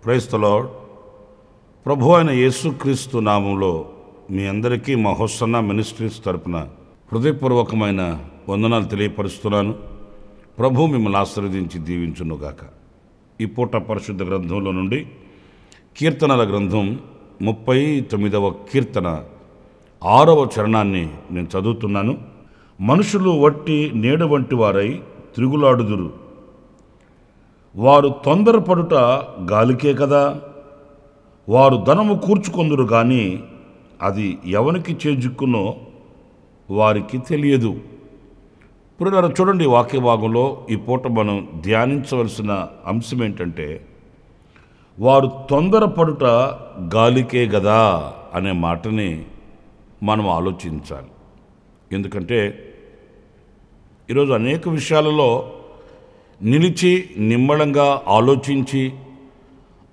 Praise the lord. ప్రభు అయిన యేసుక్రీస్తు నామంలో మీ అందరికీ మా హోసన్నా మినిస్ట్రీస్ తరపున హృదయపూర్వకమైన వందనాలు తెలియపరుస్తున్నాను. ప్రభు మిమ్మల్ని ఆశీర్వదించి దీవించునుగాక. ఈ పూట పరిశుద్ధ గ్రంథంలో నుండి కీర్తనల గ్రంథం 39వ కీర్తన 6వ చరణాన్ని నేను చదువుతున్నాను. మనుషులు వట్టి నీడ వంటి వారై తిరుగులాడుదురు, వారు తొందరపడుట గాలికే కదా. వారు ధనము కూర్చుకొందురు కానీ అది ఎవనికి చేజిక్కునో వారికి తెలియదు. ఇప్పుడు చూడండి, వాక్య భాగంలో ఈ పూట మనం ధ్యానించవలసిన అంశం ఏంటంటే, వారు తొందరపడుట గాలికే కదా అనే మాటని మనం ఆలోచించాలి. ఎందుకంటే ఈరోజు అనేక విషయాలలో నిలిచి నిమ్మళంగా ఆలోచించి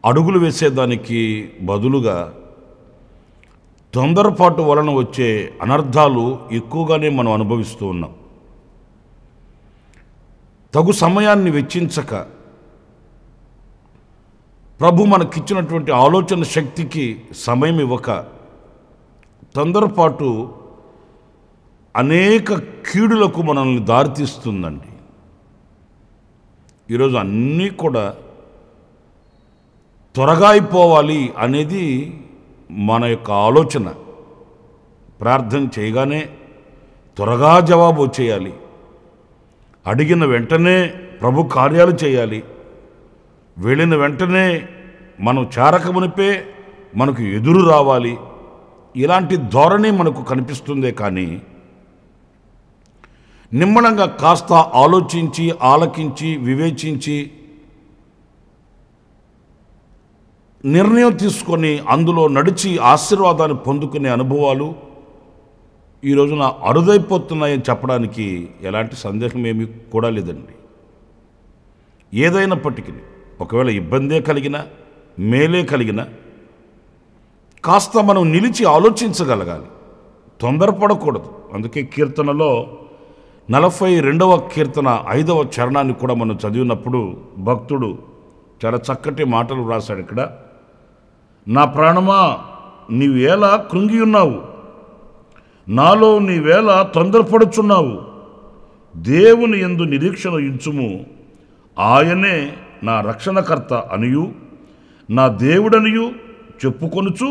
అడుగులు వేసేదానికి బదులుగా తొందరపాటు వలన వచ్చే అనర్థాలు ఎక్కువగానే మనం అనుభవిస్తూ ఉన్నాం. తగు సమయాన్ని వెచ్చించక ప్రభు మనకిచ్చినటువంటి ఆలోచన శక్తికి సమయం ఇవ్వక తొందరపాటు అనేక కీడులకు మనల్ని దారితీస్తుందండి. ఈరోజు అన్నీ కూడా త్వరగా అయిపోవాలి అనేది మన యొక్క ఆలోచన. ప్రార్థన చేయగానే త్వరగా జవాబు వచ్చేయాలి, అడిగిన వెంటనే ప్రభు కార్యాలు చేయాలి, వెళ్ళిన వెంటనే మనం చేరకమునిపే మనకు ఎదురు రావాలి. ఇలాంటి ధోరణి మనకు కనిపిస్తుందే కానీ నిమ్మళంగా కాస్త ఆలోచించి ఆలకించి వివేచించి నిర్ణయం తీసుకొని అందులో నడిచి ఆశీర్వాదాన్ని పొందుకునే అనుభవాలు ఈ రోజున అరుదైపోతున్నాయని చెప్పడానికి ఎలాంటి సందేహం ఏమీ కూడా లేదండి. ఏదైనప్పటికీ ఒకవేళ ఇబ్బందే కలిగినా మేలే కలిగినా కాస్త మనం నిలిచి ఆలోచించగలగాలి, తొందరపడకూడదు. అందుకే కీర్తనలో 42వ కీర్తన 5వ చరణాన్ని కూడా మనం చదివినప్పుడు భక్తుడు చాలా చక్కటి మాటలు రాశాడు. ఇక్కడ, నా ప్రాణమా నీవేళ కృంగి ఉన్నావు, నాలో నీవేళ తొందరపడుచున్నావు. దేవుని యందు నిరీక్షణ ఉంచుము, ఆయనే నా రక్షణకర్త అనియు నా దేవుడనియు చెప్పుకొనుచు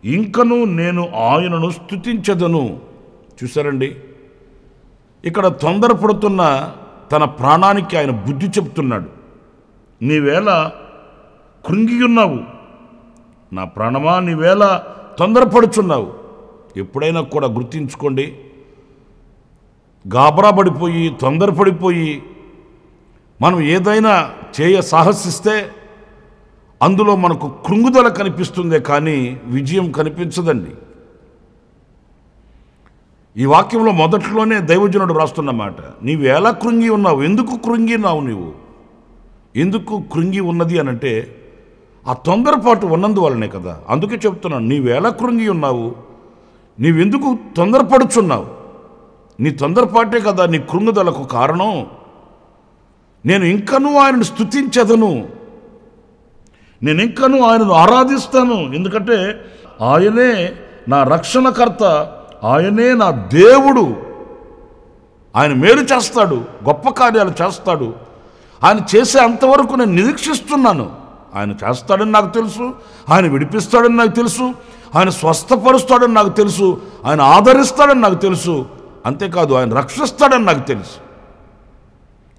ఇంకను నేను ఆయనను స్తుతించెదను. చూసారండి, ఇక్కడ తొందరపడుతున్న తన ప్రాణానికి ఆయన బుద్ధి చెప్తున్నాడు. నీవేళ కృంగి ఉన్నావు, నా ప్రాణమా నీవేళ తొందరపడుచున్నావు. ఎప్పుడైనా కూడా గుర్తించుకోండి, గాబరా పడిపోయి తొందరపడిపోయి మనం ఏదైనా సాహసిస్తే అందులో మనకు కృంగుదల కనిపిస్తుందే కానీ విజయం కనిపించదండి. ఈ వాక్యంలో మొదట్లోనే దైవజనుడు రాస్తున్న మాట, నీవేళ కృంగి ఉన్నావు. ఎందుకు కృంగి ఉన్నావు? నీవు ఎందుకు కృంగి ఉన్నది అనంటే ఆ తొందరపాటు ఉన్నందువల్లనే కదా. అందుకే చెప్తున్నాను, నీవేళ కృంగి ఉన్నావు, నీవెందుకు తొందరపడుచున్నావు? నీ తొందరపాటే కదా నీ కృంగుదలకు కారణం. నేను ఇంకనూ ఆయనను స్తుతించెదను, నేను ఇంకనూ ఆయనను ఆరాధిస్తాను. ఎందుకంటే ఆయనే నా రక్షణకర్త, ఆయనే నా దేవుడు. ఆయన మేలు చేస్తాడు, గొప్ప కార్యాలు చేస్తాడు. ఆయన చేసే అంతవరకు నేను నిరీక్షిస్తున్నాను. ఆయన చేస్తాడని నాకు తెలుసు, ఆయన విడిపిస్తాడని నాకు తెలుసు, ఆయన స్వస్థపరుస్తాడని నాకు తెలుసు, ఆయన ఆదరిస్తాడని నాకు తెలుసు. అంతేకాదు ఆయన రక్షిస్తాడని నాకు తెలుసు.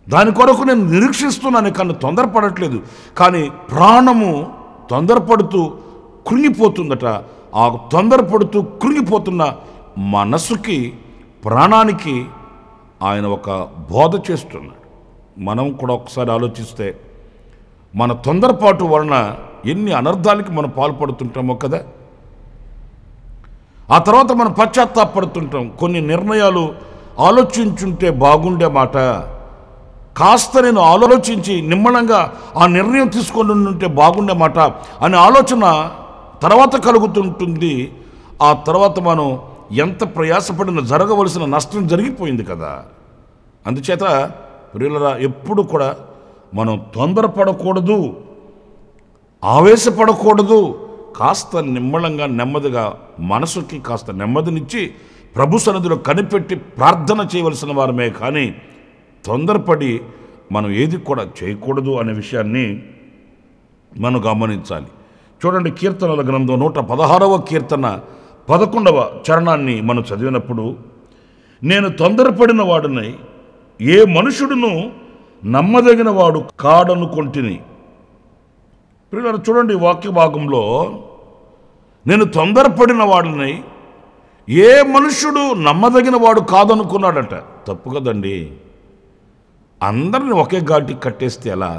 దాని కొరకు నేను నిరీక్షిస్తున్నాను, కానీ తొందరపడట్లేదు. కానీ ప్రాణము తొందరపడుతూ కృంగిపోతుందట. ఆ తొందరపడుతూ కృంగిపోతున్న మనసుకి, ప్రాణానికి ఆయన ఒక బోధ చేస్తున్నాడు. మనం కూడా ఒకసారి ఆలోచిస్తే మన తొందరపాటు వలన ఎన్ని అనర్థాలకి మనం పాల్పడుతుంటామో కదా. ఆ తర్వాత మనం పశ్చాత్తాపడుతుంటాం. కొన్ని నిర్ణయాలు ఆలోచించుంటే బాగుండే మాట, కాస్త నేను ఆలోచించి నిమ్మళంగా ఆ నిర్ణయం తీసుకొని ఉంటే బాగుండే మాట అనే ఆలోచన తర్వాత కలుగుతుంటుంది. ఆ తర్వాత మనం ఎంత ప్రయాసపడిన జరగవలసిన నష్టం జరిగిపోయింది కదా. అందుచేత ప్రియులరా, ఎప్పుడు కూడా మనం తొందరపడకూడదు. ఆవేశపడకూడదు. కాస్త నిమ్మళంగా నెమ్మదిగా మనసుకి కాస్త నెమ్మదినిచ్చి ప్రభు సన్నిధిలో కనిపెట్టి ప్రార్థన చేయవలసిన వారమే కానీ తొందరపడి మనం ఏది కూడా చేయకూడదు అనే విషయాన్ని మనం గమనించాలి. చూడండి, కీర్తనల గ్రంథం 116వ కీర్తన 11వ చరణాన్ని మనం చదివినప్పుడు, నేను తొందరపడిన వాడినై ఏ మనుషుడును నమ్మదగిన వాడు కాడనుకొంటిని. పిల్లలు చూడండి, వాక్య భాగంలో నేను తొందరపడిన వాడినై ఏ మనుషుడు నమ్మదగిన వాడు కాదనుకున్నాడట. తప్పు కదండి. అందరిని ఒకే ఘాటికి కట్టేస్తే ఎలా?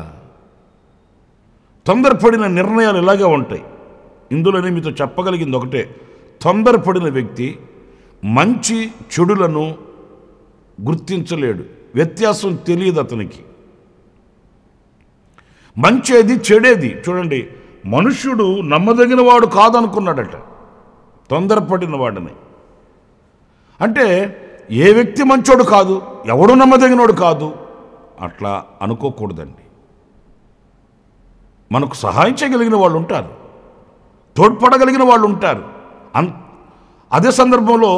తొందరపడిన నిర్ణయాలు ఇలాగే ఉంటాయి. ఇందులోనే మీతో చెప్పగలిగింది ఒకటే, తొందరపడిన వ్యక్తి మంచి చెడులను గుర్తించలేడు. వ్యత్యాసం తెలియదు అతనికి. మంచేది చెడేది. చూడండి, మనుష్యుడు నమ్మదగిన వాడు కాదనుకున్నాడట తొందరపడిన వాడిని. అంటే ఏ వ్యక్తి మంచోడు కాదు, ఎవడు నమ్మదగినోడు కాదు అట్లా అనుకోకూడదండి. మనకు సహాయం చేయగలిగిన వాళ్ళు ఉంటారు, తోడ్పడగలిగిన వాళ్ళు ఉంటారు. అదే సందర్భంలో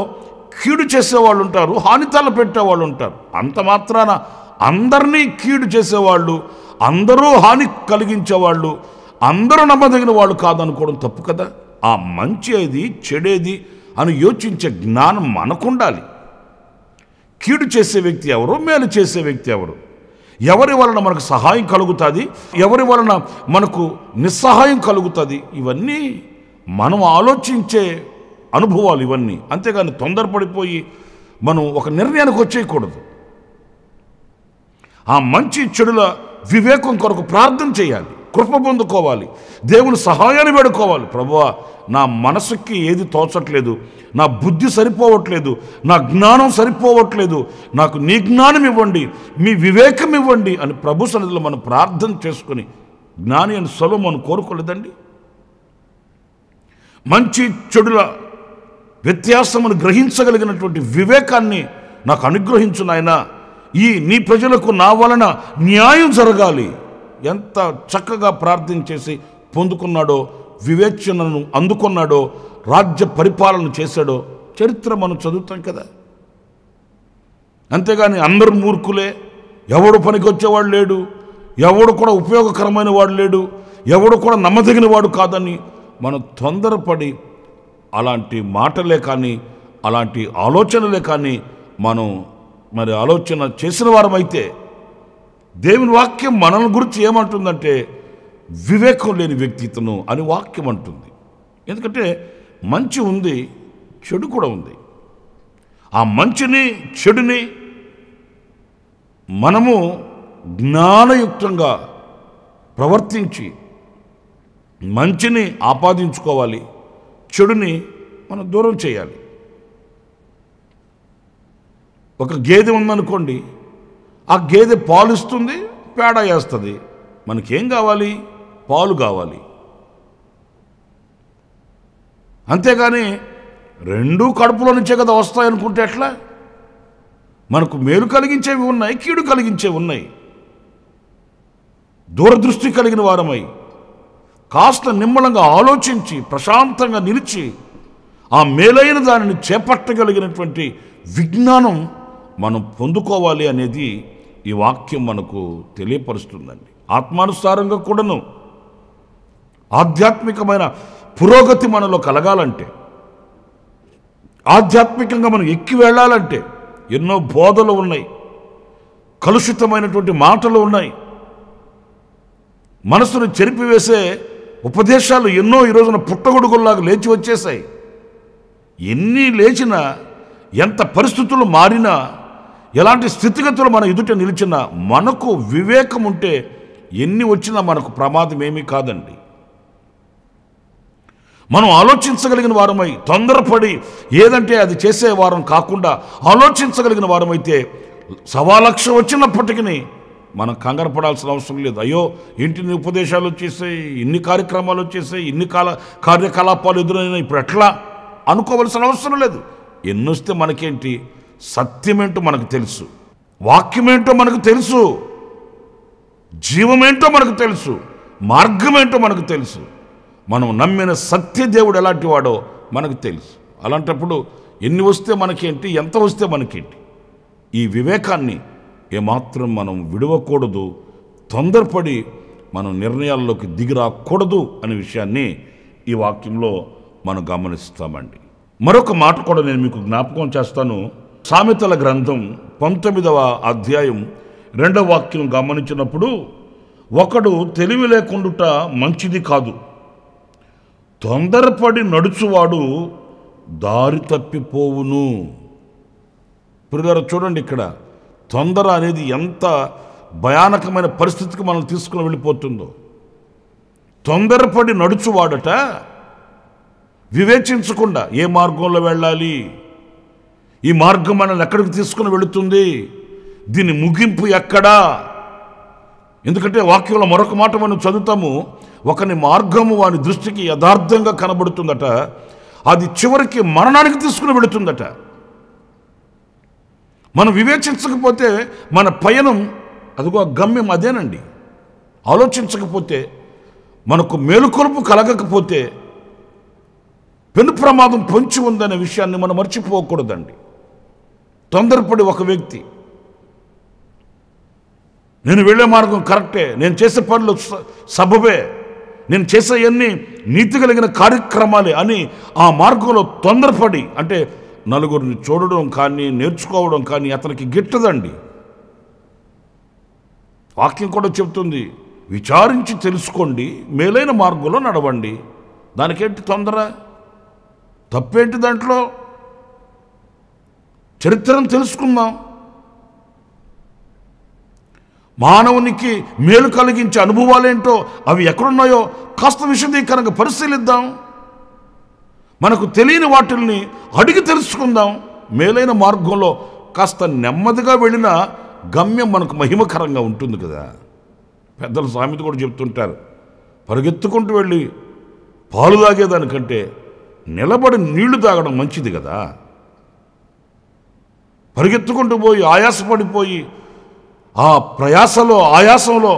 కీడు చేసేవాళ్ళు ఉంటారు, హాని తలపెట్టేవాళ్ళు ఉంటారు. అంత మాత్రాన అందరినీ కీడు చేసేవాళ్ళు, అందరూ హాని కలిగించేవాళ్ళు, అందరూ నమ్మదగిన వాళ్ళు కాదనుకోవడం తప్పు కదా. ఆ మంచి ఏది చెడేది అని యోచించే జ్ఞానం మనకుండాలి. కీడు చేసే వ్యక్తి ఎవరు, మేలు చేసే వ్యక్తి ఎవరు, ఎవరి వలన మనకు సహాయం కలుగుతుంది, ఎవరి వలన మనకు నిస్సహాయం కలుగుతుంది, ఇవన్నీ మనం ఆలోచించే అనుభవాలు ఇవన్నీ. అంతేగాని తొందరపడిపోయి మనం ఒక నిర్ణయానికి వచ్చేయకూడదు. ఆ మంచి చెడుల వివేకం కొరకు ప్రార్థన చేయాలి, కృప పొందుకోవాలి, దేవుని సహాయాన్ని వేడుకోవాలి. ప్రభువా, నా మనసుకి ఏది తోచట్లేదు, నా బుద్ధి సరిపోవట్లేదు, నా జ్ఞానం సరిపోవట్లేదు, నాకు నీ జ్ఞానం ఇవ్వండి, మీ వివేకం ఇవ్వండి అని ప్రభు సన్నిధిలో మనం ప్రార్థన చేసుకుని, జ్ఞాని అని సొలొమోను కోరుకోలేదండి? మంచి చెడుల వ్యత్యాసమును గ్రహించగలిగినటువంటి వివేకాన్ని నాకు అనుగ్రహించు నాయనా, ఈ నీ ప్రజలకు నా వలన న్యాయం జరగాలి. ఎంత చక్కగా ప్రార్థన చేసి పొందుకున్నాడో, వివేచనను అందుకున్నాడో, రాజ్య పరిపాలన చేశాడో చరిత్ర మనం చదువుతాం కదా. అంతేగాని అందరు మూర్ఖులే, ఎవడు పనికి వచ్చేవాడు లేడు, ఎవడు కూడా ఉపయోగకరమైన వాడు లేడు, ఎవడు కూడా నమ్మదగిన వాడు కాదని మనం తొందరపడి అలాంటి మాటలే కానీ అలాంటి ఆలోచనలే కానీ మనం ఆలోచన చేసిన వారమైతే, దేవుని వాక్యం మనల్ని గురించి ఏమంటుందంటే వివేకం లేని వ్యక్తిత్వం అని వాక్యం అంటుంది. ఎందుకంటే మంచి ఉంది, చెడు కూడా ఉంది. ఆ మంచిని చెడుని మనము జ్ఞానయుక్తంగా ప్రవర్తించి మంచిని ఆపాదించుకోవాలి, చెడుని మనం దూరం చేయాలి. ఒక గేదె ఉందనుకోండి, ఆ గేదె పాలు ఇస్తుంది, పేడ వేస్తుంది. మనకేం కావాలి? పాలు కావాలి. అంతేగాని రెండూ కడుపులో నుంచే కదా వస్తాయనుకుంటే ఎట్లా? మనకు మేలు కలిగించేవి ఉన్నాయి, కీడు కలిగించేవి ఉన్నాయి. దూరదృష్టి కలిగిన వారమై కాస్త నిమ్మలంగా ఆలోచించి ప్రశాంతంగా నిలిచి ఆ మేలైన దానిని చేపట్టగలిగినటువంటి విజ్ఞానం మనం పొందుకోవాలి అనేది ఈ వాక్యం మనకు తెలియపరుస్తుందండి. ఆత్మానుసారంగా కూడాను ఆధ్యాత్మికమైన పురోగతి మనలో కలగాలంటే, ఆధ్యాత్మికంగా మనం ఎక్కి వెళ్ళాలంటే ఎన్నో బోధలు ఉన్నాయి, కలుషితమైనటువంటి మాటలు ఉన్నాయి, మనసును చెరిపివేసే ఉపదేశాలు ఎన్నో ఈ రోజున పుట్టగొడుగుల్లాగా లేచి వచ్చేసాయి. ఎన్ని లేచినా, ఎంత పరిస్థితులు మారినా, ఎలాంటి స్థితిగతులు మన ఎదుట నిలిచినా మనకు వివేకం ఉంటే ఎన్ని వచ్చినా మనకు ప్రమాదం ఏమీ కాదండి. మనం ఆలోచించగలిగిన వారమై తొందరపడి ఏదంటే అది చేసే వారం కాకుండా ఆలోచించగలిగిన వారమైతే 1,00,000 వచ్చినప్పటికీ మనం కంగారు పడాల్సిన అవసరం లేదు. అయ్యో, ఇంటిని ఉపదేశాలు వచ్చేసాయి, ఇన్ని కార్యక్రమాలు వచ్చేసాయి, ఇన్ని కార్యకలాపాలు ఎదురైనా ఇప్పుడు ఎట్లా అనుకోవలసిన అవసరం లేదు. ఎన్నొస్తే మనకేంటి? సత్యమేంటో మనకు తెలుసు, వాక్యమేంటో మనకు తెలుసు, జీవమేంటో మనకు తెలుసు. మార్గం ఏంటో మనకు తెలుసు. మనం నమ్మిన సత్యదేవుడు ఎలాంటి వాడో మనకు తెలుసు. అలాంటప్పుడు ఎన్ని వస్తే మనకేంటి, ఎంత వస్తే మనకేంటి? ఈ వివేకాన్ని ఏమాత్రం మనం విడవకూడదు. తొందరపడి మనం నిర్ణయాల్లోకి దిగిరాకూడదు అనే విషయాన్ని ఈ వాక్యంలో మనం గమనిస్తామండి. మరొక మాట కూడా నేను మీకు జ్ఞాపకం చేస్తాను. సామెతల గ్రంథం 19వ అధ్యాయం 2వ వాక్యం గమనించినప్పుడు, ఒకడు తెలివి లేకుండుట మంచిది కాదు, తొందరపడి నడుచువాడు దారి తప్పిపోవును. ప్రియులారా, చూడండి, ఇక్కడ తొందర అనేది ఎంత భయానకమైన పరిస్థితికి మనం తీసుకుని వెళ్ళిపోతుందో. తొందరపడి నడుచువాడట వివేచించకుండా ఏ మార్గంలో వెళ్ళాలి, ఈ మార్గం మనల్ని ఎక్కడికి తీసుకుని వెళుతుంది, దీని ముగింపు ఎక్కడా. ఎందుకంటే వాక్యంలో మరొక మాట మనం చదువుతాము, ఒకని మార్గము వాని దృష్టికి యథార్థంగా కనబడుతుందట, అది చివరికి మరణానికి తీసుకుని వెళుతుందట. మనం వివేచించకపోతే మన పయనం అదిగో గమ్యం అదేనండి. ఆలోచించకపోతే, మనకు మేలుకొలుపు కలగకపోతే పెను ప్రమాదం పొంచి ఉందనే విషయాన్ని మనం మర్చిపోకూడదండి. తొందరపడి ఒక వ్యక్తి, నేను వెళ్ళే మార్గం కరెక్టే, నేను చేసే పనులు సబబే, నేను చేసేవన్నీ నీతి కలిగిన కార్యక్రమాలే అని ఆ మార్గంలో తొందరపడి, అంటే నలుగురిని చూడడం కానీ నేర్చుకోవడం కానీ అతనికి గిట్టదండి. వాక్యం కూడా చెప్తుంది, విచారించి తెలుసుకోండి, మేలైన మార్గంలో నడవండి. దానికేంటి తొందర, తప్పేంటి దాంట్లో? చరిత్రను తెలుసుకుందాం. మానవునికి మేలు కలిగించే అనుభవాలేంటో అవి ఎక్కడున్నాయో కాస్త విశదీకరంగా పరిశీలిద్దాం. మనకు తెలియని వాటిల్ని అడిగి తెలుసుకుందాం. మేలైన మార్గంలో కాస్త నెమ్మదిగా వెళ్ళిన గమ్యం మనకు మహిమకరంగా ఉంటుంది కదా. పెద్దల సామెత కూడా చెప్తుంటారు, పరిగెత్తుకుంటూ వెళ్ళి పాలు తాగేదానికంటే నిలబడి నీళ్లు తాగడం మంచిది కదా. పరిగెత్తుకుంటూ పోయి ఆయాసపడిపోయి ఆ ప్రయాసలో ఆయాసంలో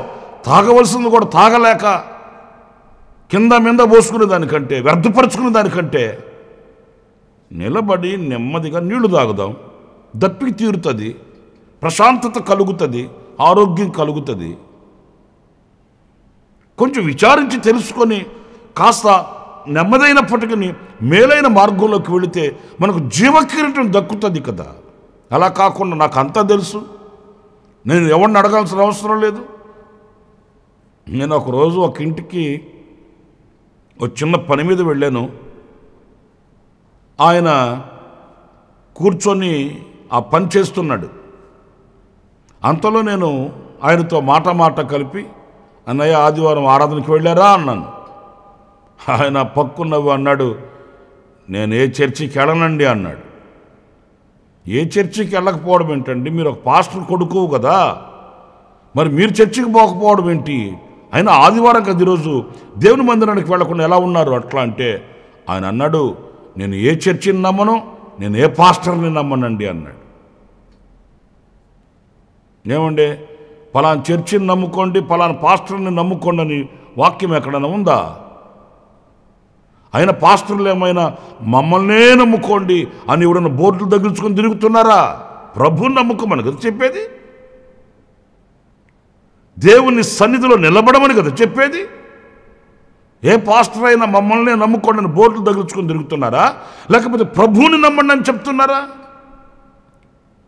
తాగవలసింది కూడా తాగలేక కింద మీద పోసుకునే దానికంటే, వ్యర్థపరుచుకునే దానికంటే నిలబడి నెమ్మదిగా నీళ్లు తాగుదాం. దప్పికి తీరుతుంది, ప్రశాంతత కలుగుతుంది, ఆరోగ్యం కలుగుతుంది. కొంచెం విచారించి తెలుసుకొని కాస్త నెమ్మదైనప్పటికీ మేలైన మార్గంలోకి వెళితే మనకు జీవకిరీటం దక్కుతుంది కదా. అలా కాకుండా నాకు అంతా తెలుసు, నేను ఎవరిని అడగాల్సిన అవసరం లేదు. నేను ఒకరోజు ఒక ఇంటికి ఒక చిన్న పని మీద వెళ్ళాను. ఆయన కూర్చొని ఆ పని చేస్తున్నాడు. అంతలో నేను ఆయనతో మాట కలిపి, అన్నయ్య ఆదివారం ఆరాధనకి వెళ్ళారా అన్నాను. ఆయన పక్కున్నవి అన్నాడు, నేను ఏ చర్చికి వెళ్ళనండి అన్నాడు. ఏ చర్చికి వెళ్ళకపోవడం ఏంటండి, మీరు ఒక పాస్టర్ కొడుకు కదా, మరి మీరు చర్చికి పోకపోవడం ఏంటి? అయినా ఆదివారం కదా ఈరోజు, దేవుని మందిరానికి వెళ్లకుండా ఎలా ఉన్నారు అట్లా అంటే, ఆయన అన్నాడు, నేను ఏ చర్చిని నమ్మను, నేను ఏ పాస్టర్ని నమ్మనండి అన్నాడు. ఏమండి, పలానా చర్చిని నమ్ముకోండి, పలానా పాస్టర్ని నమ్ముకోండి అని వాక్యం ఎక్కడైనా ఉందా? అయినా పాస్టర్లు ఏమైనా మమ్మల్నే నమ్ముకోండి అని ఎవరైనా బోర్డులు తగిలించుకొని తిరుగుతున్నారా? ప్రభుని నమ్ముకోమని కదా చెప్పేది, దేవుని సన్నిధిలో నిలబడమని కదా చెప్పేది. ఏ పాస్టర్ అయినా మమ్మల్నే నమ్ముకోండి అని బోర్డులు తగిలించుకొని తిరుగుతున్నారా, లేకపోతే ప్రభువుని నమ్మండి అని చెప్తున్నారా?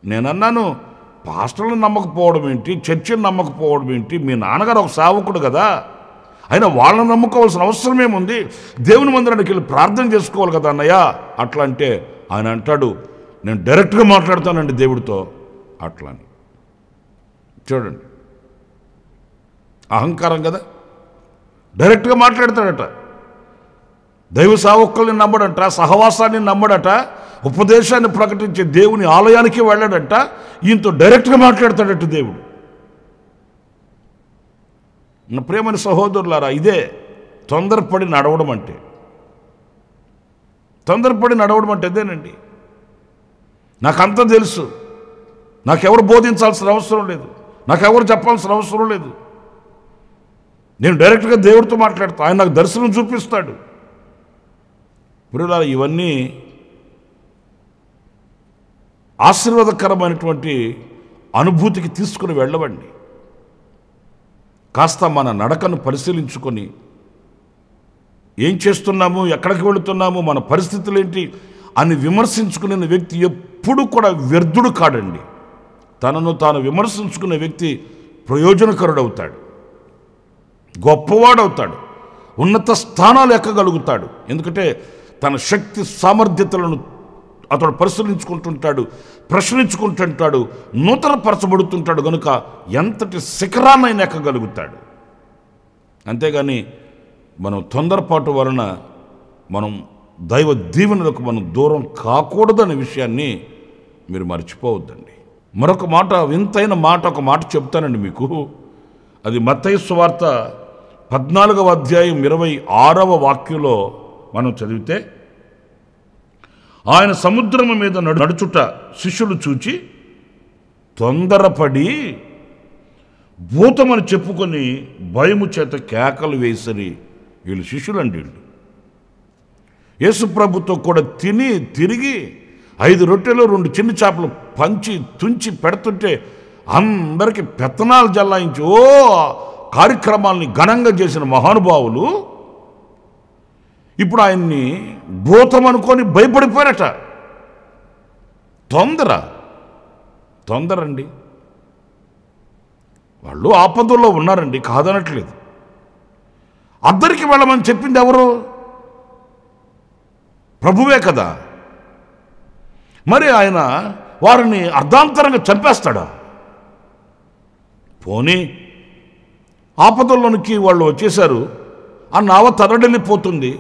నేనన్నాను, పాస్టర్లను నమ్మకపోవడం ఏంటి, చర్చిని నమ్మకపోవడం ఏంటి? మీ నాన్నగారు ఒక సేవకుడు కదా, అయినా వాళ్ళని నమ్ముకోవాల్సిన అవసరం ఏముంది? దేవుని మందిరానికి వెళ్ళి ప్రార్థన చేసుకోవాలి కదా అన్నయ్య అట్లా అంటే, ఆయన అంటాడు, నేను డైరెక్ట్గా మాట్లాడతానండి దేవుడితో అట్లా అని. చూడండి, అహంకారం కదా, డైరెక్ట్గా మాట్లాడతాడట. దైవ సేవకుల్ని నమ్మడట, సహవాసాన్ని నమ్మడట, ఉపదేశాన్ని ప్రకటించే దేవుని ఆలయానికి వెళ్ళాడట, ఈయనతో డైరెక్ట్గా మాట్లాడతాడట దేవుడు. నా ప్రియమైన సహోదరులారా, ఇదే తొందరపడి నడవడం అంటే. తొందరపడి నడవడం అంటే అదేనండి. నాకంతా తెలుసు, నాకెవరు బోధించాల్సిన అవసరం లేదు, నాకెవరు చెప్పాల్సిన అవసరం లేదు. నేను డైరెక్ట్గా దేవుడితో మాట్లాడతా, ఆయన నాకు దర్శనం చూపిస్తాడు. ప్రియులారా, ఇవన్నీ ఆశీర్వాదకరమైనటువంటి అనుభూతికి తీసుకుని వెళ్ళవండి. కాస్త మన నడకను పరిశీలించుకొని ఏం చేస్తున్నాము, ఎక్కడికి వెళుతున్నాము, మన పరిస్థితులు ఏంటి అని విమర్శించుకునే వ్యక్తి ఎప్పుడు కూడా వ్యర్థుడు కాడండి. తనను తాను విమర్శించుకునే వ్యక్తి ప్రయోజనకరుడవుతాడు, గొప్పవాడవుతాడు, ఉన్నత స్థానాలు ఎక్కగలుగుతాడు. ఎందుకంటే తన శక్తి సామర్థ్యతలను అతడు పరిశీలించుకుంటుంటాడు, ప్రశ్నించుకుంటుంటాడు, నూతనపరచబడుతుంటాడు. కనుక ఎంతటి శిఖరాన్నైనా ఎక్కగలుగుతాడు. అంతేగాని మనం తొందరపాటు వలన మనం దైవ దీవెనలకు మనం దూరం కాకూడదనే విషయాన్ని మీరు మర్చిపోవద్దండి. మరొక మాట, వింతైన మాట, ఒక మాట చెప్తానండి మీకు. అది మత్తయి సువార్త 14వ అధ్యాయం 26వ వాక్యంలో మనం చదివితే, ఆయన సముద్రము మీద నడుచుట శిష్యులు చూచి తొందరపడి భూతమని చెప్పుకొని భయము చేత కేకలు వేసరి. వీళ్ళు శిష్యులండి. వీళ్ళు యేసుప్రభుతో కూడా తిని తిరిగి 5 రొట్టెలు 2 చిన్న చేపలు పంచి తుంచి పెడుతుంటే అందరికీ పెత్తనాలు జల్లాయించి కార్యక్రమాల్ని ఘనంగా చేసిన మహానుభావులు ఇప్పుడు ఆయన్ని భూతం అనుకొని భయపడిపోయారట. తొందరండి. వాళ్ళు ఆపదల్లో ఉన్నారండి, కాదనట్లేదు. అద్దరికి వెళ్ళమని చెప్పింది ఎవరు? ప్రభువే కదా. మరి ఆయన వారిని అర్ధాంతరంగా చంపేస్తాడా? పోనీ ఆపదల్లోనికి వాళ్ళు వచ్చేశారు, ఆ నావ తరడలిపోతుంది,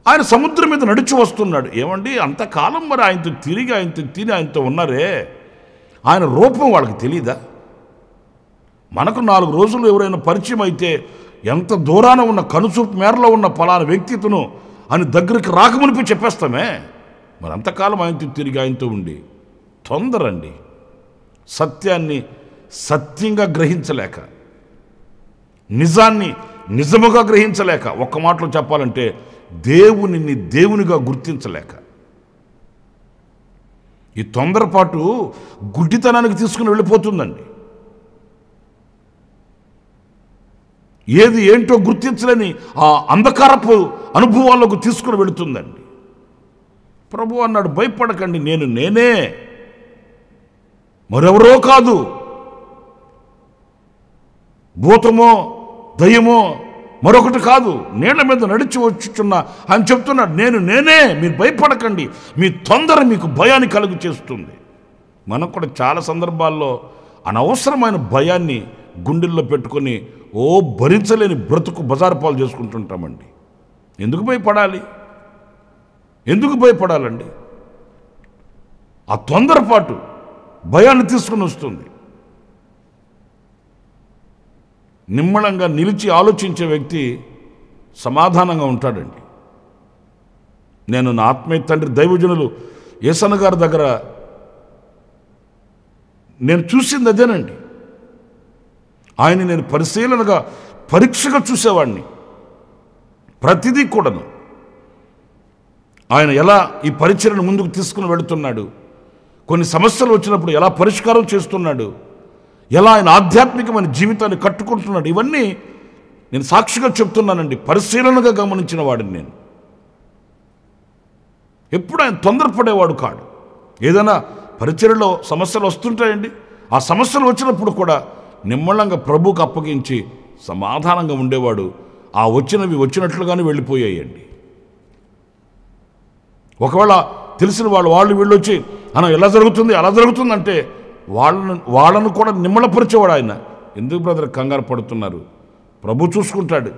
ఆయన సముద్రం మీద నడిచి వస్తున్నాడు. ఏమండి, అంతకాలం మరి ఆయనతో తిరిగి ఆయనతో తిని ఆయనతో ఉన్నారే, ఆయన రూపం వాళ్ళకి తెలీదా? మనకు 4 రోజులు ఎవరైనా పరిచయం అయితే ఎంత దూరాన ఉన్న కనుచూపు మేరలో ఉన్న పలానా వ్యక్తిత్వను అని దగ్గరికి రాకమునిపి చెప్పేస్తామే. మరి అంతకాలం ఆయనతో తిరిగి ఆయనతో ఉండి తొందరండి. సత్యాన్ని సత్యంగా గ్రహించలేక, నిజాన్ని నిజముగా గ్రహించలేక, ఒక్క మాటలో చెప్పాలంటే దేవునిని దేవునిగా గుర్తించలేక, ఈ తొందరపాటు గుడ్డితనానికి తీసుకుని వెళ్ళిపోతుందండి. ఏది ఏంటో గుర్తించలేని ఆ అంధకారపు అనుభవాల్లోకి తీసుకుని వెళుతుందండి. ప్రభు అన్నాడు, భయపడకండి, నేనే, మరెవరో కాదు. భూతమో దయ్యమో మరొకటి కాదు, నీళ్ల మీద నడిచి వచ్చుచున్నా అని చెప్తున్నాడు. నేనే, మీరు భయపడకండి. మీ తొందర మీకు భయాన్ని కలుగు చేస్తుంది. మనం కూడా చాలా సందర్భాల్లో అనవసరమైన భయాన్ని గుండెల్లో పెట్టుకొని భరించలేని బ్రతుకు బజారు పాలు చేసుకుంటుంటామండి. ఎందుకు భయపడాలండి? ఆ తొందరపాటు భయాన్ని తీసుకుని వస్తుంది. నిమ్మళంగా నిలిచి ఆలోచించే వ్యక్తి సమాధానంగా ఉంటాడండి. నేను నా ఆత్మీయ తండ్రి దైవజనులు యేసన్న గారి దగ్గర నేను చూసింది అదేనండి. ఆయన నేను పరిశీలనగా పరీక్షగా చూసేవాడిని. ప్రతిదీ కూడాను ఆయన ఎలా ఈ పరిచర్యను ముందుకు తీసుకుని వెళుతున్నాడు, కొన్ని సమస్యలు వచ్చినప్పుడు ఎలా పరిష్కారం చేస్తున్నాడు, ఎలా ఆయన ఆధ్యాత్మికమైన జీవితాన్ని కట్టుకుంటున్నాడు, ఇవన్నీ నేను సాక్షిగా చెప్తున్నానండి. పరిశీలనగా గమనించిన వాడిని నేను. ఎప్పుడు ఆయన తొందరపడేవాడు కాడు. ఏదైనా పరిచర్యలో సమస్యలు వస్తుంటాయండి, ఆ సమస్యలు వచ్చినప్పుడు కూడా నిమ్మళంగా ప్రభువుకు అప్పగించి సమాధానంగా ఉండేవాడు. ఆ వచ్చినవి వచ్చినట్లుగానే వెళ్ళిపోయాయండి. ఒకవేళ తెలిసిన వాళ్ళు వీళ్ళు వచ్చి అలా ఎలా జరుగుతుంది అలా జరుగుతుందంటే వాళ్ళను కూడా నిమ్మళపరిచేవాడు ఆయన. ఎందుకు బ్రదర్ కంగారు పడుతున్నారు, ప్రభు చూసుకుంటాడు.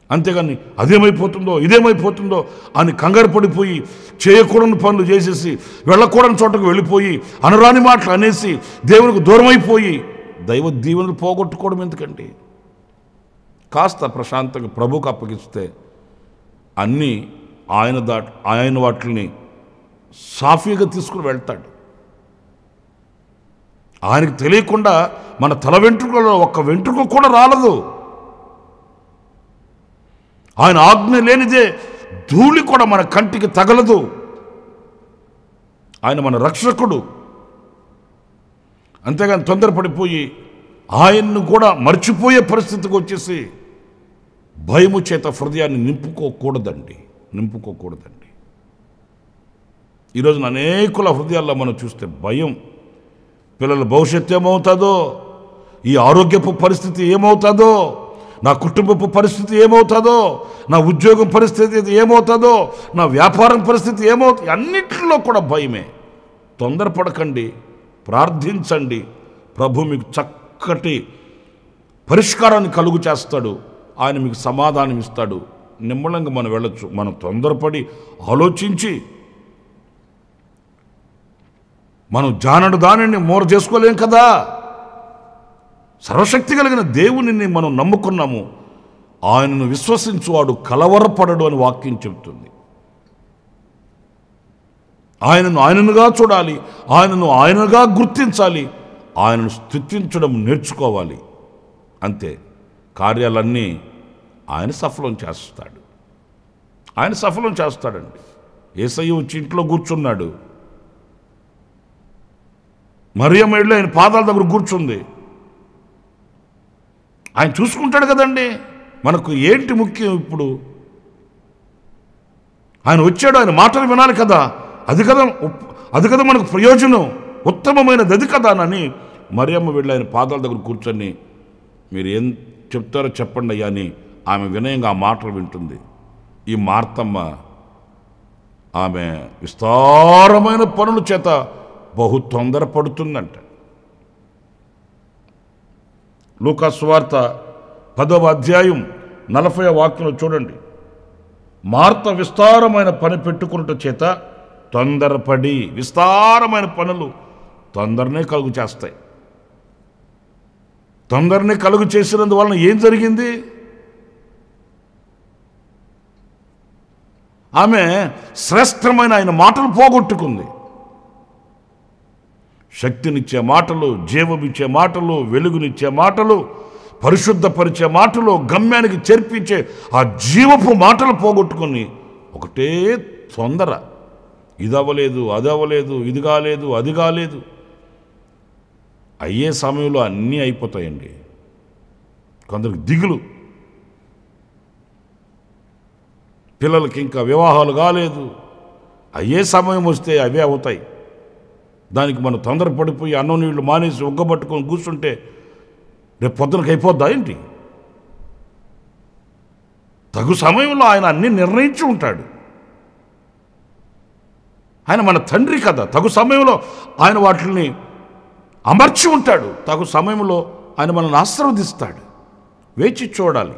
అంతేగాని అదేమైపోతుందో ఇదేమైపోతుందో అని కంగారు పడిపోయి చేయకూడని పనులు చేసేసి వెళ్ళకూడని చోటకు వెళ్ళిపోయి అనరాని మాటలు అనేసి దేవునికి దూరమైపోయి దైవ దీవెనలు పోగొట్టుకోవడం ఎందుకండి? కాస్త ప్రశాంతంగా ప్రభుకు అప్పగిస్తే అన్నీ ఆయన వాటిని సాఫీగా తీసుకుని వెళ్తాడు. ఆయనకు తెలియకుండా మన తల వెంట్రుకలో ఒక్క వెంట్రుక కూడా రాలదు. ఆయన ఆజ్ఞ లేనిదే ధూళి కూడా మన కంటికి తగలదు. ఆయన మన రక్షకుడు. అంతేగాని తొందరపడిపోయి ఆయన్ను కూడా మర్చిపోయే పరిస్థితికి వచ్చేసి భయము చేత హృదయాన్ని నింపుకోకూడదండి. ఈరోజున అనేకుల హృదయాల్లో మనం చూస్తే భయం. పిల్లల భవిష్యత్తు ఏమవుతుందో, ఈ ఆరోగ్యపు పరిస్థితి ఏమవుతుందో, నా కుటుంబపు పరిస్థితి ఏమవుతుందో, నా ఉద్యోగం పరిస్థితి ఏమవుతుందో, నా వ్యాపారం పరిస్థితి ఏమవుతుంది, అన్నిటిలో కూడా భయమే. తొందరపడకండి, ప్రార్థించండి. ప్రభు మీకు చక్కటి పరిష్కారాన్ని కలుగు చేస్తాడు. ఆయన మీకు సమాధానం ఇస్తాడు. నిమ్మలంగా మనం వెళ్ళొచ్చు. మనం తొందరపడి ఆలోచించి మనం జానడు దానిని మోర చేసుకోలేం కదా. సర్వశక్తి కలిగిన దేవునిని మనం నమ్ముకున్నాము. ఆయనను విశ్వసించువాడు కలవరపడడు అని వాక్యం చెబుతుంది. ఆయనను ఆయననుగా చూడాలి, ఆయనను ఆయనగా గుర్తించాలి, ఆయనను స్తుతించడం నేర్చుకోవాలి. అంతే, కార్యాలన్నీ ఆయన సఫలం చేస్తాడు. ఆయన సఫలం చేస్తాడండి. యేసయ్య వచ్చి ఇంట్లో కూర్చున్నాడు. మరియమ్మ వెళ్ళి ఆయన పాదాల దగ్గర కూర్చుంది. ఆయన చూసుకుంటాడు కదండి. మనకు ఏంటి ముఖ్యం ఇప్పుడు? ఆయన వచ్చాడు, ఆయన మాటలు వినాలి కదా. అది కదా మనకు ప్రయోజనం, ఉత్తమమైనది అది కదా అని మరియమ్మ వెళ్ళి ఆయన పాదాల దగ్గర కూర్చొని మీరు ఏం చెప్తారో చెప్పండి అయ్యా అని ఆమె వినయంగా ఆ మాటలు వింటుంది. ఈ మార్తమ్మ ఆమె విస్తారమైన పనుల చేత బహు తొందరపడుతుందంట. లూకా సువార్త 10వ అధ్యాయం 40వ వాక్యంలో చూడండి. మార్త విస్తారమైన పని పెట్టుకున్నట చేత తొందరపడి, విస్తారమైన పనులు తొందరనే కలుగు చేస్తాయి. తొందరనే కలుగు చేసినందువలన ఏం జరిగింది? ఆమె శ్రేష్టమైన ఆయన మాటలు పోగొట్టుకుంది. శక్తినిచ్చే మాటలు, జీవమిచ్చే మాటలు, వెలుగునిచ్చే మాటలు, పరిశుద్ధపరిచే మాటలు, గమ్యానికి చేర్పించే ఆ జీవపు మాటలు పోగొట్టుకుని ఒకటే తొందర. ఇది అవ్వలేదు, అది అవ్వలేదు, ఇది కాలేదు, అది కాలేదు. అయ్యే సమయంలో అన్నీ అయిపోతాయండి. కొందరికి దిగులు, పిల్లలకి ఇంకా వివాహాలు కాలేదు, అయ్యే సమయం వస్తే అవే అవుతాయి. దానికి మనం తొందరపడిపోయి అన్నం నీళ్లు మానేసి ఒగ్గబట్టుకొని కూర్చుంటే రేపు పొద్దునకి అయిపోద్దా ఏంటి? తగు సమయంలో ఆయన అన్నీ నిర్ణయించి ఉంటాడు. ఆయన మన తండ్రి కదా. తగు సమయంలో ఆయన వాటిని అమర్చి ఉంటాడు. తగు సమయంలో ఆయన మనల్ని ఆశీర్వదిస్తాడు. వేచి చూడాలి,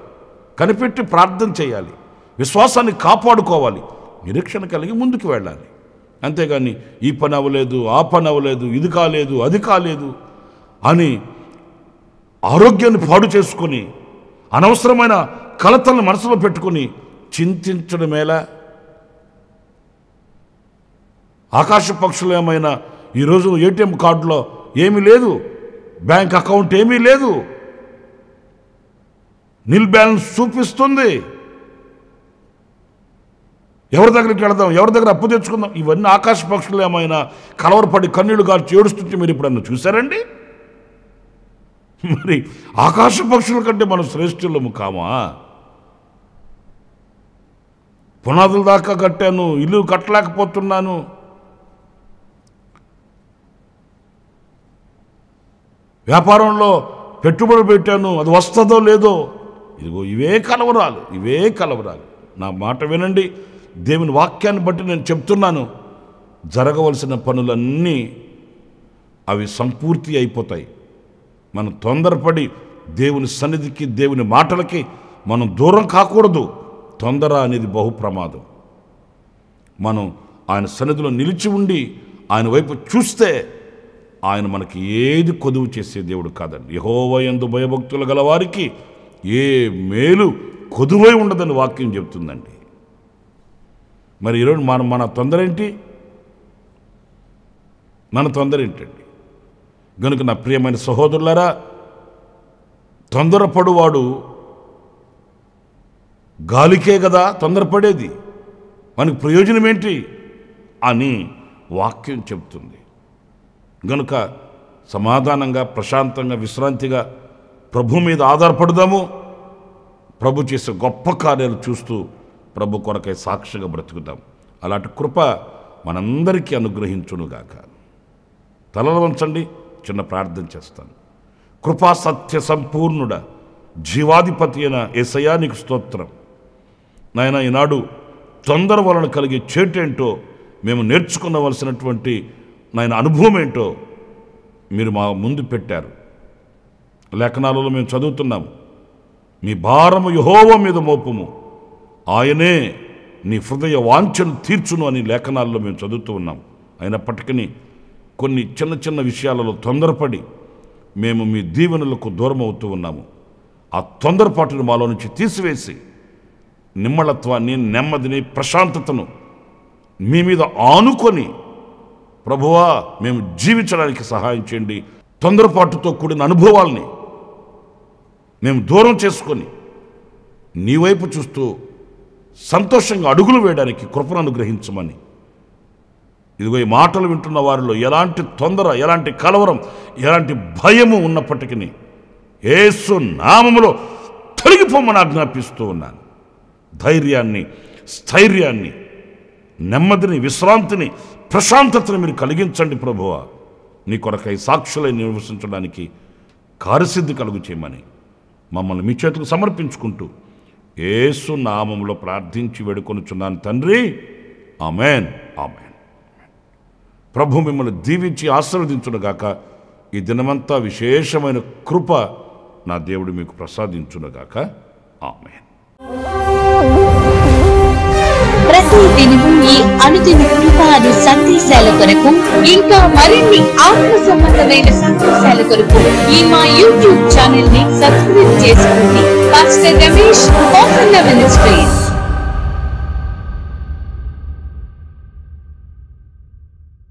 కనిపెట్టి ప్రార్థన చేయాలి, విశ్వాసాన్ని కాపాడుకోవాలి, నిరీక్షణ కలిగి ముందుకు వెళ్ళాలి. అంతేగాని ఈ పని అవ్వలేదు, ఆ పని అవ్వలేదు, ఇది కాలేదు, అది కాలేదు అని ఆరోగ్యాన్ని పాడు చేసుకొని అనవసరమైన కలతలను మనసులో పెట్టుకొని చింతించడమేలా? ఆకాశ పక్షులు ఏమైనా ఈరోజు ఏటీఎం కార్డులో ఏమీ లేదు, బ్యాంక్ అకౌంట్ ఏమీ లేదు, నిల్ బ్యాలెన్స్ చూపిస్తుంది. ఎవరి దగ్గరికి వెళదాం, ఎవరి దగ్గర అప్పు తెచ్చుకుందాం? ఇవన్నీ ఆకాశ పక్షులు ఏమైనా కలవరపడి కన్నీళ్లు గార్చి ఏడుస్తుంటే మీరు ఇప్పుడన్నా చూశారండి? మరి ఆకాశ పక్షుల కంటే మనం శ్రేష్ఠులము కామా? పునాదుల దాకా కట్టాను, ఇల్లు కట్టలేకపోతున్నాను, వ్యాపారంలో పెట్టుబడి పెట్టాను, అది వస్తుందో లేదో. ఇదిగో ఇవే కలవరాలు. నా మాట వినండి. దేవుని వాక్యాన్ని బట్టి నేను చెప్తున్నాను. జరగవలసిన పనులన్నీ అవి సంపూర్తి అయిపోతాయి. మనం తొందరపడి దేవుని సన్నిధికి, దేవుని మాటలకి మనం దూరం కాకూడదు. తొందర అనేది బహు ప్రమాదం. మనం ఆయన సన్నిధిలో నిలిచి ఉండి ఆయన వైపు చూస్తే ఆయన మనకి ఏది కొదువు చేసే దేవుడు కాదండి. యెహోవా యందు భయభక్తులు గల వారికి ఏ మేలు కొదువై ఉండదని వాక్యం చెప్తుందండి. మరి ఈరోజు మన తొందర ఏంటి? మన తొందర ఏంటండి? గనుక నా ప్రియమైన సహోదరులారా, తొందరపడువాడు గాలికే కదా తొందరపడేది, మనకి ప్రయోజనం ఏంటి అని వాక్యం చెప్తుంది. గనుక సమాధానంగా, ప్రశాంతంగా, విశ్రాంతిగా ప్రభు మీద ఆధారపడదాము. ప్రభు చేసే గొప్ప కార్యాలు చూస్తూ ప్రభు కొరకై సాక్షిగా బ్రతుకుదాం. అలాంటి కృప మనందరికీ అనుగ్రహించునుగాక. తలలు వంచండి, చిన్న ప్రార్థన చేస్తాను. కృపా సత్య సంపూర్ణుడ, జీవాధిపతి అయిన యేసయ్యా నీకు స్తోత్రం. నాయన, ఈనాడు తొందర వలన కలిగే చేటేంటో, మేము నేర్చుకునవలసినటువంటి నాయన అనుభవం ఏంటో మీరు మా ముందు పెట్టారు. లేఖనాలలో మేము చదువుతున్నాము, మీ భారము యెహోవా మీద మోపుము, ఆయనే నీ హృదయ వాంఛను తీర్చును అని లేఖనాల్లో మేము చదువుతూ ఉన్నాం. అయినప్పటికీ కొన్ని చిన్న చిన్న విషయాలలో తొందరపడి మేము మీ దీవెనలకు దూరం అవుతూ ఉన్నాము. ఆ తొందరపాటును మాలో నుంచి తీసివేసి నిమ్మళత్వాన్ని, నెమ్మదిని, ప్రశాంతతను మీ మీద ఆనుకొని ప్రభువా మేము జీవించడానికి సహాయం చేయండి. తొందరపాటుతో కూడిన అనుభవాల్ని మేము దూరం చేసుకొని నీ వైపు చూస్తూ సంతోషంగా అడుగులు వేయడానికి కృపను అనుగ్రహించమని, ఇదిగో ఈ మాటలు వింటున్న వారిలో ఎలాంటి తొందర, ఎలాంటి కలవరం, ఎలాంటి భయము ఉన్నప్పటికీ యేసు నామములో తొలగిపోమని ఆజ్ఞాపిస్తూ ఉన్నాను. ధైర్యాన్ని, స్థైర్యాన్ని, నెమ్మదిని, విశ్రాంతిని, ప్రశాంతతను మీరు కలిగించండి ప్రభువా. నీ కొరకై సాక్షులై నివసించడానికి కార్యసిద్ధి కలుగు చేయమని మమ్మల్ని మీ చేతులకు సమర్పించుకుంటూ యేసు నామములో ప్రార్థించి వేడుకొనుచున్నాను తండ్రి. Amen, amen. ప్రభు మిమ్మల్ని దీవించి ఆశీర్వదించునుగాక. ఈ దినమంతా విశేషమైన కృప నా దేవుడు మీకు ప్రసాదించునుగాక. ఆమెన్. ప్రతి దినము ఈ అనుదిన కృప అనే సందేశాల కొరకు, ఇంకా మరిన్ని ఆత్మ సంబంధమైన సందేశాల కొరకు ఈ మా యూట్యూబ్ ఛానల్ ని సబ్స్క్రైబ్ చేసుకోండి. Pastor Ramesh, ministries.